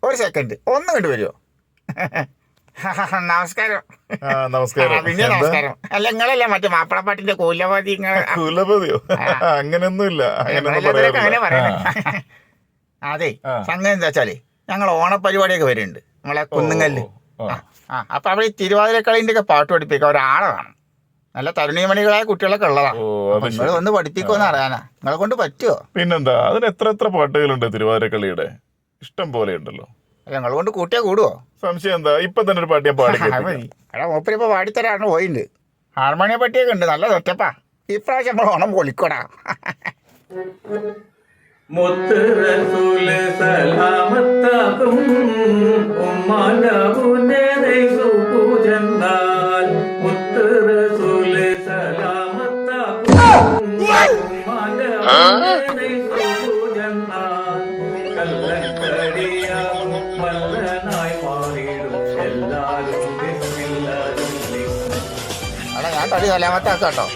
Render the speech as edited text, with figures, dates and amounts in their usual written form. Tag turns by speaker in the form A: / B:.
A: ഒരു സെക്കൻഡ് ഒന്നും കണ്ടു വരുമോ? നമസ്കാരം.
B: നമസ്കാരം.
A: പിന്നെ നമസ്കാരം. അല്ല നിങ്ങളല്ലേ മറ്റേ മാപ്പിളപ്പാട്ടിന്റെ കൂലപതി?
B: കുലപതിയോ? അങ്ങനെയൊന്നുമില്ല.
A: അങ്ങനെ പറയണേ. അതെ, സംഗതി എന്താ വെച്ചാല് ഞങ്ങൾ ഓണപരിപാടിയൊക്കെ വരുന്നുണ്ട് നമ്മളെ കുന്നുങ്ങല്ല്. അപ്പൊ അവിടെ ഈ തിരുവാതിരക്കളിന്റെ ഒക്കെ പാട്ട് പഠിപ്പിക്കാൻ ഒരാളെ വേണം. നല്ല തരുണീമണികളായ കുട്ടികളൊക്കെ ഉള്ളതാ. നിങ്ങൾ ഒന്ന് പഠിപ്പിക്കുമെന്ന് അറിയാനാ. നിങ്ങളെ കൊണ്ട് പറ്റുമോ?
B: പിന്നെന്താ, അതിന് എത്ര പാട്ടുകളുണ്ട് തിരുവാതിരക്കളിയുടെ? ഇഷ്ടം പോലെ ഉണ്ടല്ലോ.
A: ഞങ്ങൾ കൊണ്ട് കൂട്ടിയാ കൂടുവോ?
B: സംശയം എന്താ? ഇപ്പൊ തന്നെ ഒരു പാട്ട് ഞാൻ പാടി
A: എടാ മൂപ്പരിപ്പോ പാടിത്തരാണ് പോയിണ്ട്. ഹാർമോണിയ പറ്റിയൊക്കെ ഉണ്ട്, നല്ല സെറ്റപ്പാ. ഇപ്രാവശ്യം നമ്മൾ ഓണം പൊളിക്കോടാ.
C: മുത്ത് റസൂൽ സലാമത്താകും ഉമ്മാനബുനെ പൂജന്നാൽ മുത്ത് റസൂൽ സലാമത്താകും ഉമ്മാനബുനെ പൂജന്നാൽ കല്ലക്കടിയാകും മല്ലനായി മാറിയിടും എല്ലാരും
A: എടാ ഞാൻ തടി സലാമത്താക്കാട്ടോ.